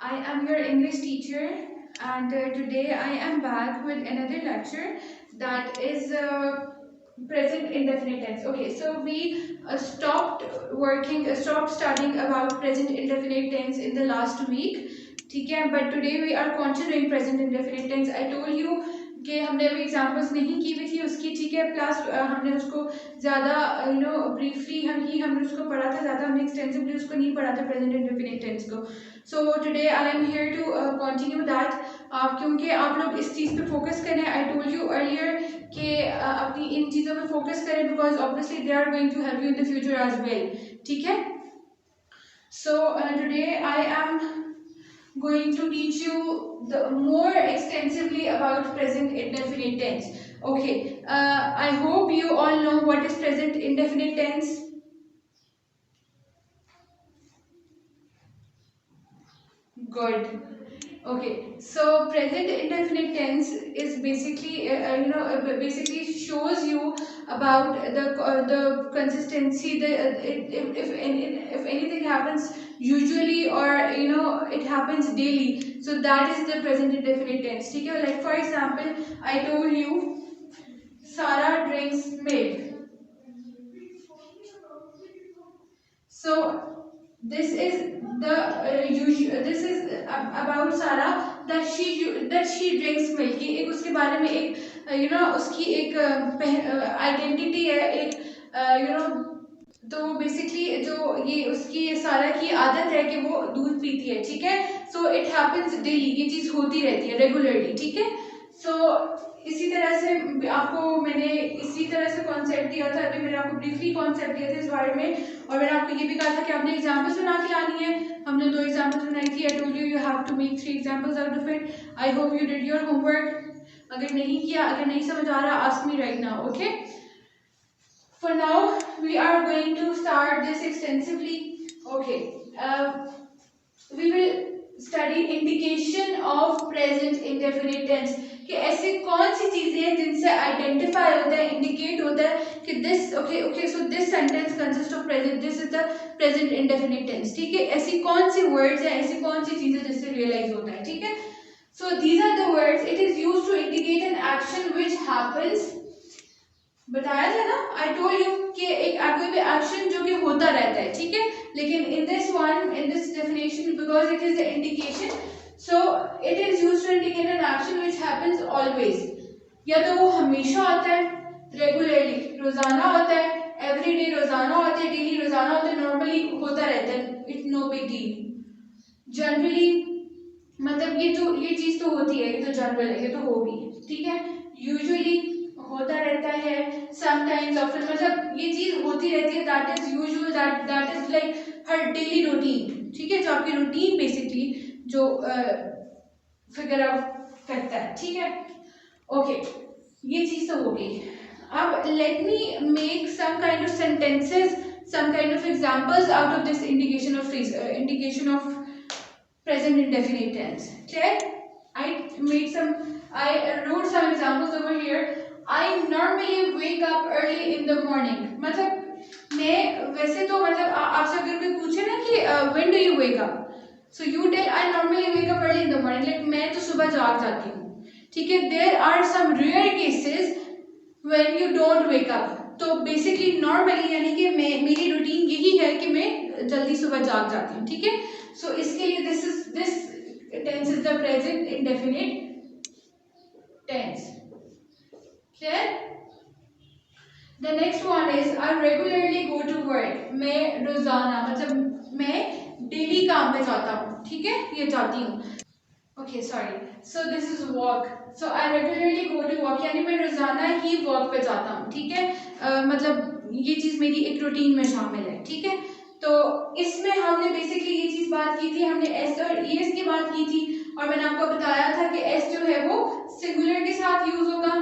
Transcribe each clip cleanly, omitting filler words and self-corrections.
I am your English teacher, and today I am back with another lecture that is present indefinite tense. Okay, so we stopped studying about present indefinite tense in the last week. ठीक है, but today we are continuing present indefinite tense. I told you कि हमने अभी examples नहीं की हुई थी उसकी, ठीक है, प्लस हमने उसको ज़्यादा ब्रीफली हमने उसको पढ़ा था, ज़्यादा हमने एक्सटेंसिवली उसको नहीं पढ़ा था प्रेजेंट इंडेफिनिट टेंस को. So today I am here to continue that, क्योंकि आप लोग इस चीज़ पे फोकस करें. आई टोल्ड यू अर्लियर कि अपनी इन चीज़ों पे फोकस करें because obviously they are going to help you in the future as well. ठीक है, so today I am going to teach you the more extensively about present indefinite tense. Okay, I hope you all know what is present indefinite tense. Good. Okay, so present indefinite tense is basically basically shows you about the consistency, if anything happens usually or it happens daily, so that is the present indefinite tense. ठीक है, like for example I told you Sarah drinks milk. So this is this is about Sarah that she drinks milk. एक उसके बारे में एक उसकी एक identity है, एक तो बेसिकली जो ये उसकी सारा की आदत है कि वो दूध पीती है. ठीक है, सो इट हैपेंस डेली, ये चीज़ होती रहती है रेगुलरली. ठीक है, सो इसी तरह से आपको मैंने इसी तरह से कॉन्सेप्ट दिया था, अभी मैंने आपको ब्रीफली कॉन्सेप्ट दिया था इस बारे में, और मैंने आपको ये भी कहा था कि आपने एग्जाम्पल्स बना के लानी है. हमने 2 एग्जाम्पल्स बनाई थी. I told you have to make 3 examples out of it. I hope you did your homework. अगर नहीं किया, अगर नहीं समझ आ रहा, ask me right now. Okay, for now we are going to start this extensively. Okay, we will study indication of present indefinite tense, कि ऐसी कौन सी चीजें हैं जिनसे आइडेंटिफाई होता है, इंडिकेट होता है कि this okay so this sentence consist of present, this is the present indefinite tense. ठीक है, ऐसी कौन सी वर्ड्स हैं, ऐसी कौन सी चीजें जिससे रियलाइज होता है. ठीक है, so these are the words. It is used to indicate an action which happens. बताया था ना, आई टोल्ड यू कि एक कोई भी एक्शन जो कि होता रहता है. ठीक है, लेकिन in this definition because it is the indication, so it is used to indicate an action which happens always. या तो वो हमेशा होता है, रेगुलरली रोजाना होता है, एवरीडे रोजाना होता है, डेली रोजाना होता है, नॉर्मली होता रहता है, it's no big deal. Generally मतलब ये चीज तो होती है, ये तो जनरल है, ये तो होगी. ठीक है, यूजुअली होता रहता है, समटाइम्स ऑफन, मतलब ये चीज होती रहती है. That is usual, that is like her daily routine. ठीक है, जो आपकी रूटीन बेसिकली जो फिगर आउट करता है. ठीक है, ओके, ये चीज तो हो गई. अब let me make some kind of sentences, some kind of examples out of this indication of present indefinite tense. Clear? I wrote some examples over here. I normally wake up early in the morning. मतलब मैं वैसे तो मतलब आपसे अगर कोई पूछे ना कि when do you wake up, so you tell I normally wake up early in the morning. Like मैं तो सुबह जाग जाती हूँ. ठीक है, there are some rare cases when you don't wake up. तो बेसिकली नॉर्मली यानी कि मेरी रूटीन यही है कि मैं जल्दी सुबह जाग जाती हूँ. ठीक है, सो इसके लिए this tense is the present indefinite tense. Clear? The next one is I regularly go to work. मैं रोजाना मतलब मैं डेली काम पे जाता हूँ. ठीक है, ये जाती हूँ. Okay sorry, so this is walk. So I regularly go to walk, यानी मैं रोजाना ही वॉक पे जाता हूँ. ठीक है, मतलब ये चीज़ मेरी एक रूटीन में शामिल है. ठीक है, तो इसमें हमने बेसिकली ये चीज़ बात की थी, हमने एस और ईएस की बात की थी, और मैंने आपको बताया था कि एस जो है वो सिंगुलर के साथ यूज होगा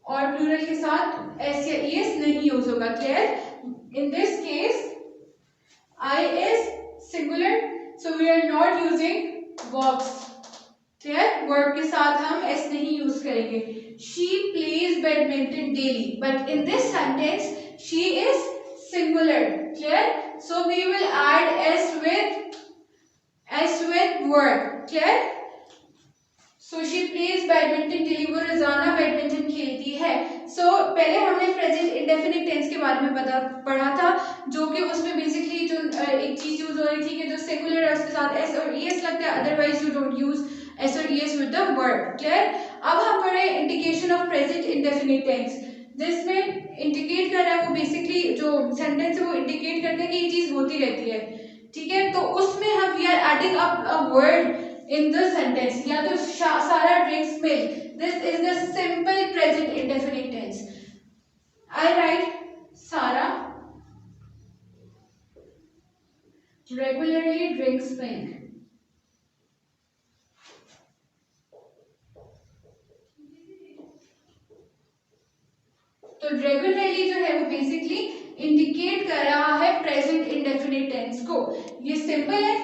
और प्लूरल के साथ एस या ईएस नहीं यूज होगा. Clear? In this case I is singular, so we are not using verbs. Clear? Verb के साथ हम एस नहीं यूज करेंगे. She plays badminton daily, but in this sentence she is singular. Clear? So we will add S with work, clear. So she plays badminton daily, वो रोजाना badminton खेलती है। सो पहले हमने प्रेजेंट इंडेफिनिट टेंस के बारे में पढ़ा था, जो कि उसमें बेसिकली जो एक चीज यूज हो रही थी कि जो सिंगुलर है उसके साथ एस और ईएस लगता है, otherwise you don't use s और es with the verb, clear. अब हम पढ़े indication of present indefinite tense, जिसमें इंडिकेट कर रहा है वो बेसिकली जो सेंटेंस है वो इंडिकेट करता है कि ये चीज होती रहती है, ठीक है। तो उसमें हम we are adding up a word in the sentence, या तो Sarah drinks milk, this is the simple present indefinite tense. I write Sarah regularly drinks milk. तो रेगुलरली जो है वो बेसिकली इंडिकेट कर रहा है प्रेजेंट इंडेफिनिट टेंस को, ये सिंपल है,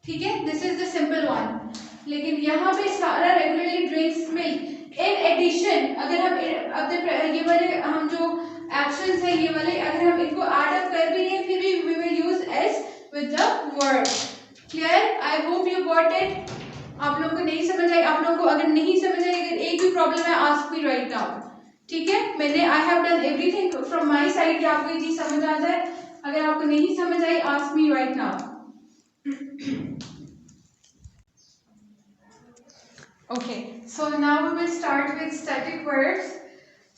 ठीक है, this is the simple one. लेकिन यहाँ पे Sara regularly drinks milk, in addition अगर हम ये वाले हम जो एक्शंस है ये वाले अगर हम इनको ऐड अप कर भी लें फिर भी we will use S with the word, clear. I hope you got it. आप लोगों को नहीं समझ आई, आप लोगों को अगर नहीं समझ आई, अगर एक भी प्रॉब्लम है आस्क मी राइट नाउ, ठीक है। मैंने I have done everything from my side कि आपको ये चीज समझ आ जाए। अगर आपको नहीं समझ I ask me right now. Okay, so now we will start with static verbs.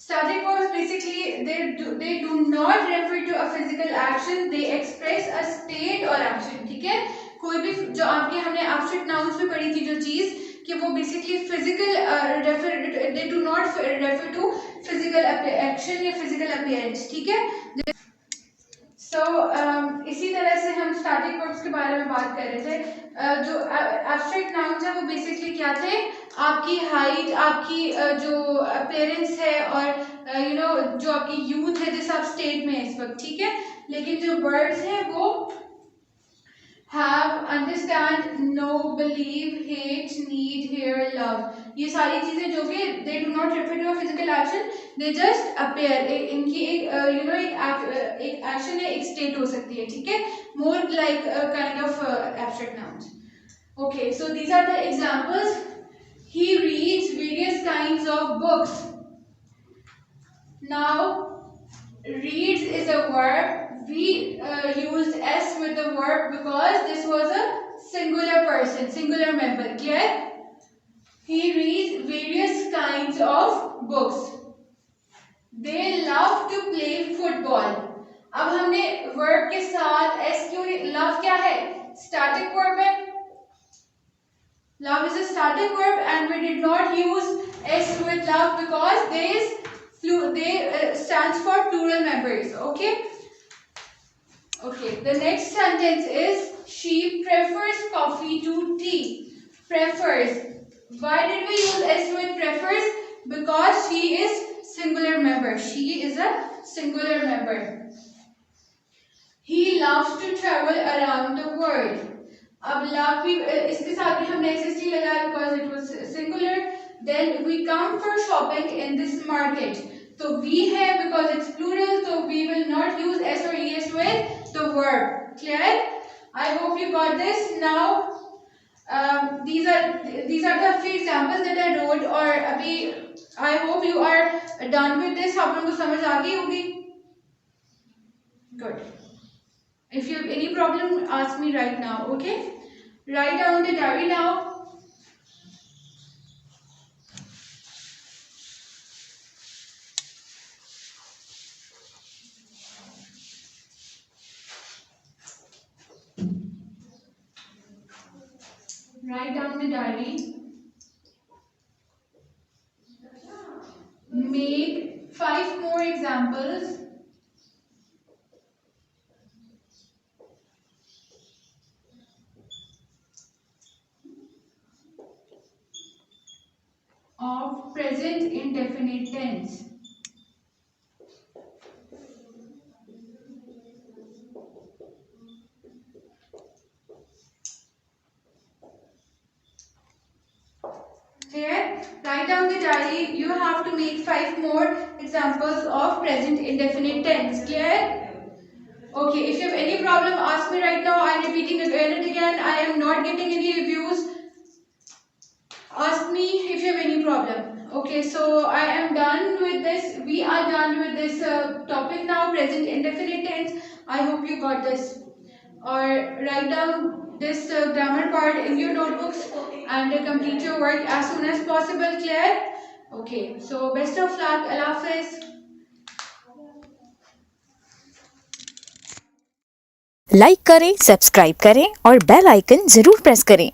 Static verbs basically they do not refer to a physical action, they express a state or action, ठीक है। कोई भी जो आपके हमने abstract nouns में पढ़ी थी जो चीज कि वो basically physical they do not refer to physical action या physical appearance, ठीक है। इसी तरह से हम स्टैटिक वर्ब्स के बारे में बात कर रहे थे। जो एब्स्ट्रैक्ट नाउन्स है वो बेसिकली क्या थे, आपकी हाइट, आपकी जो अपीयरेंस है और जो आपकी यूथ है जिस आप स्टेट में है इस वक्त, ठीक है। लेकिन जो वर्ड्स हैं वो have, understand, know, believe, hate, need, hear, love, ये सारी चीजें जो कि they do not refer to a physical action, they just appear, इनकी एक action है, एक state हो सकती है, ठीक है, more like a kind of abstract nouns. Okay, so these are the examples. He reads various kinds of books. Now reads is a verb. We used s with the verb because this was a singular person, singular member, clear. He reads various kinds of books. They love to play football. अब हमने verb के साथ s क्यों, love क्या है, static verb है, love is a static verb and we did not use s with love because they stands for plural members, okay. Okay, the next sentence is she prefers coffee to tea. Prefers, why did we use s with prefers, because she is singular member, she is a singular member. He loves to travel around the world. अब love भी इसके साथ भी हमने ss लगाया because it was singular. Then we come for shopping in this market. तो we है because it's plural, so we will not use s or es with the verb, clear. I hope you got this. Now these are the few examples that I wrote, और अभी I hope you are done with this. आप लोगों को समझ आ गई होगी, good. If you have any problem ask me right now, okay. Write down the diary now. Write down the diary. Make 5 more examples. Of present indefinite tense. Clear? Write down the diary. You have to make 5 more examples of present indefinite tense. Clear? Okay, if you have any problem, ask me right now. I'm repeating again and again. I am not getting any reviews. Ask me if you have any problem. Okay, so I am done with this. We are done with this topic now, present indefinite tense. I hope you got this. Or write down this grammar part in your notebooks and complete your work as soon as possible. Clear? Okay, so best of luck. Allah Hafiz. Like करें, subscribe करें और bell icon जरूर press करें।